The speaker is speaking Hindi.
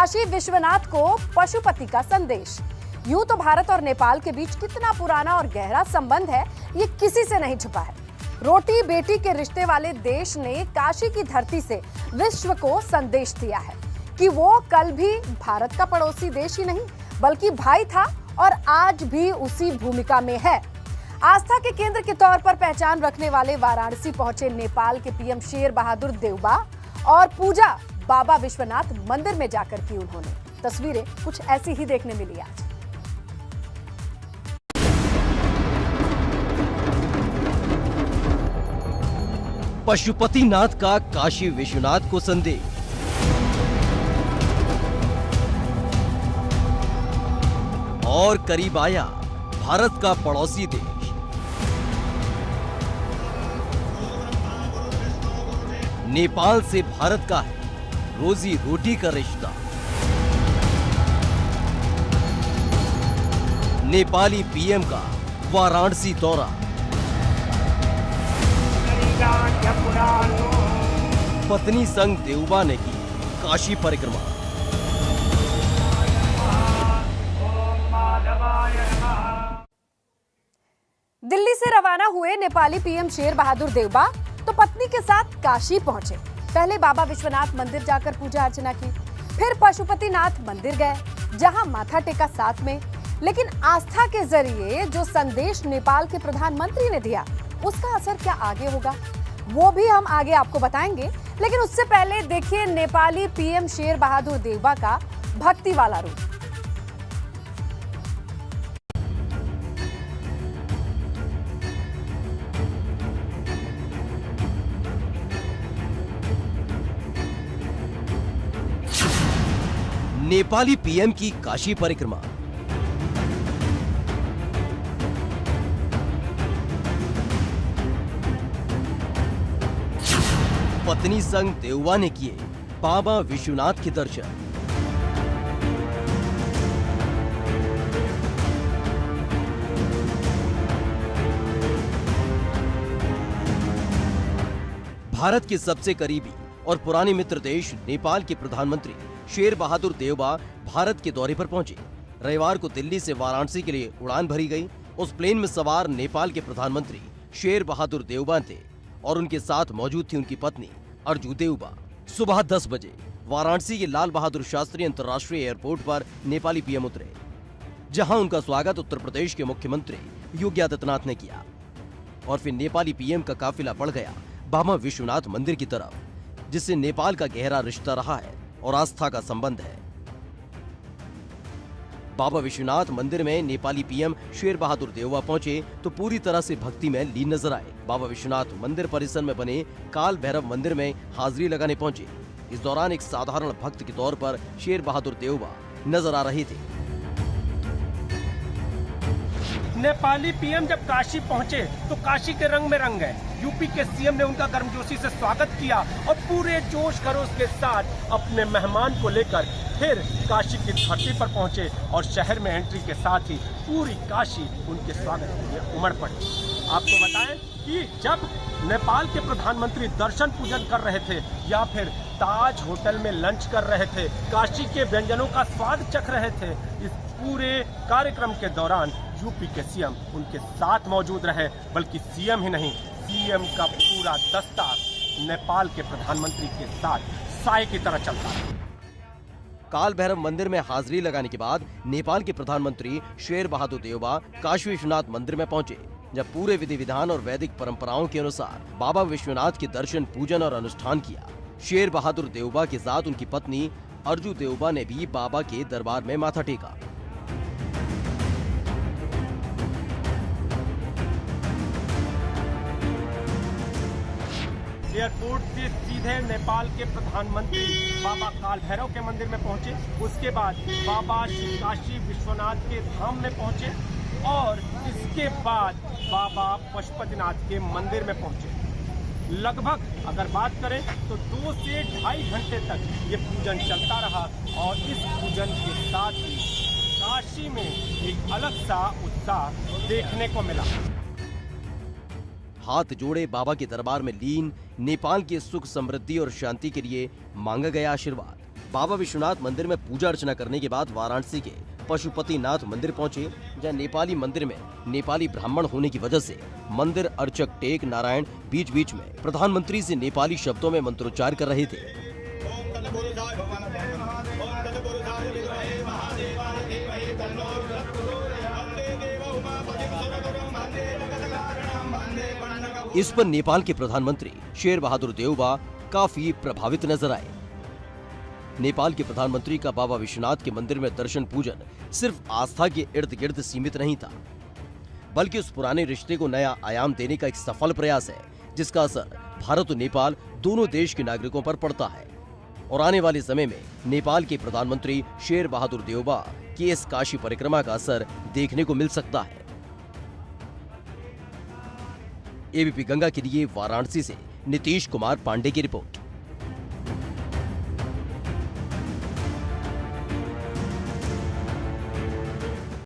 काशी विश्वनाथ को पशुपति का संदेश। यूं तो भारत और नेपाल के बीच कितना पुराना और गहरा संबंध है, ये किसी से नहीं छुपा है। रोटी बेटी के रिश्ते वाले देश ने काशी की धरती से विश्व को संदेश दिया है कि वो कल भी भारत का पड़ोसी देश ही नहीं बल्कि भाई था और आज भी उसी भूमिका में है। आस्था के केंद्र के तौर पर पहचान रखने वाले वाराणसी पहुंचे नेपाल के पीएम शेर बहादुर देउबा और पूजा बाबा विश्वनाथ मंदिर में जाकर की उन्होंने। तस्वीरें कुछ ऐसी ही देखने मिली आज। पशुपतिनाथ का काशी विश्वनाथ को संदेश। और करीब आया भारत का पड़ोसी देश। नेपाल से भारत का है रोजी रोटी का रिश्ता। नेपाली पीएम का वाराणसी दौरा। पत्नी संग देउबा ने की काशी परिक्रमा। दिल्ली से रवाना हुए नेपाली पीएम शेर बहादुर देउबा तो पत्नी के साथ काशी पहुंचे। पहले बाबा विश्वनाथ मंदिर जाकर पूजा अर्चना की, फिर पशुपतिनाथ मंदिर गए जहां माथा टेका साथ में। लेकिन आस्था के जरिए जो संदेश नेपाल के प्रधानमंत्री ने दिया उसका असर क्या आगे होगा वो भी हम आगे आपको बताएंगे। लेकिन उससे पहले देखिए नेपाली पीएम शेर बहादुर देउबा का भक्ति वाला रूप। नेपाली पीएम की काशी परिक्रमा। पत्नी संग देउबा ने किए बाबा विश्वनाथ के दर्शन। भारत के सबसे करीबी और पुराने मित्र देश नेपाल के प्रधानमंत्री शेर बहादुर देउबा भारत के दौरे पर पहुंचे। रविवार को दिल्ली से वाराणसी के लिए उड़ान भरी गई। उस प्लेन में सवार नेपाल के प्रधानमंत्री शेर बहादुर देउबा थे और उनके साथ मौजूद थी उनकी पत्नी अर्जू देउबा। सुबह 10 बजे वाराणसी के लाल बहादुर शास्त्री अंतर्राष्ट्रीय एयरपोर्ट पर नेपाली पीएम उतरे, जहां उनका स्वागत उत्तर प्रदेश के मुख्यमंत्री योगी आदित्यनाथ ने किया। और फिर नेपाली पीएम का काफिला बढ़ गया बाबा विश्वनाथ मंदिर की तरफ, जिससे नेपाल का गहरा रिश्ता रहा है और आस्था का संबंध है। बाबा विश्वनाथ मंदिर में नेपाली पीएम शेर बहादुर देउबा पहुंचे तो पूरी तरह से भक्ति में लीन नजर आए। बाबा विश्वनाथ मंदिर परिसर में बने काल भैरव मंदिर में हाजिरी लगाने पहुंचे। इस दौरान एक साधारण भक्त के तौर पर शेर बहादुर देउबा नजर आ रहे थे। नेपाली पीएम जब काशी पहुंचे तो काशी के रंग में रंग गए। यूपी के सीएम ने उनका गर्मजोशी से स्वागत किया और पूरे जोश खरोश के साथ अपने मेहमान को लेकर फिर काशी की धरती पर पहुंचे और शहर में एंट्री के साथ ही पूरी काशी उनके स्वागत के लिए उमड़ पड़ी। आपको बताएं कि जब नेपाल के प्रधानमंत्री दर्शन पूजन कर रहे थे या फिर ताज होटल में लंच कर रहे थे, काशी के व्यंजनों का स्वाद चख रहे थे, इस पूरे कार्यक्रम के दौरान यूपी के सीएम उनके साथ मौजूद रहे। बल्कि सीएम ही नहीं, सीएम का पूरा दस्ता नेपाल के प्रधानमंत्री के साथ साए की तरह चलता है। काल भैरव मंदिर में हाजिरी लगाने के बाद नेपाल के प्रधानमंत्री शेर बहादुर देउबा काशी विश्वनाथ मंदिर में पहुंचे, जब पूरे विधि विधान और वैदिक परंपराओं के अनुसार बाबा विश्वनाथ के दर्शन, पूजन और अनुष्ठान किया। शेर बहादुर देउबा के साथ उनकी पत्नी अर्जू देउबा ने भी बाबा के दरबार में माथा टेका। एयरपोर्ट से सीधे नेपाल के प्रधानमंत्री बाबा काल भैरव के मंदिर में पहुंचे। उसके बाद बाबा श्री काशी विश्वनाथ के धाम में पहुंचे और इसके बाद बाबा पशुपतिनाथ के मंदिर में पहुंचे। लगभग अगर बात करें तो 2 से 2.5 घंटे तक ये पूजन चलता रहा और इस पूजन के साथ ही काशी में एक अलग सा उत्साह देखने को मिला। हाथ जोड़े बाबा के दरबार में लीन नेपाल की सुख समृद्धि और शांति के लिए मांगा गया आशीर्वाद। बाबा विश्वनाथ मंदिर में पूजा अर्चना करने के बाद वाराणसी के पशुपतिनाथ मंदिर पहुंचे, जहां नेपाली मंदिर में नेपाली ब्राह्मण होने की वजह से मंदिर अर्चक टेक नारायण बीच बीच में प्रधानमंत्री से नेपाली शब्दों में मंत्रोच्चार कर रहे थे। इस पर नेपाल के प्रधानमंत्री शेर बहादुर देउबा काफी प्रभावित नजर आए। नेपाल के प्रधानमंत्री का बाबा विश्वनाथ के मंदिर में दर्शन पूजन सिर्फ आस्था के इर्द गिर्द सीमित नहीं था, बल्कि उस पुराने रिश्ते को नया आयाम देने का एक सफल प्रयास है, जिसका असर भारत और नेपाल दोनों देश के नागरिकों पर पड़ता है। और आने वाले समय में नेपाल के प्रधानमंत्री शेर बहादुर देउबा की इस काशी परिक्रमा का असर देखने को मिल सकता है। एबीपी गंगा के लिए वाराणसी से नीतीश कुमार पांडे की रिपोर्ट।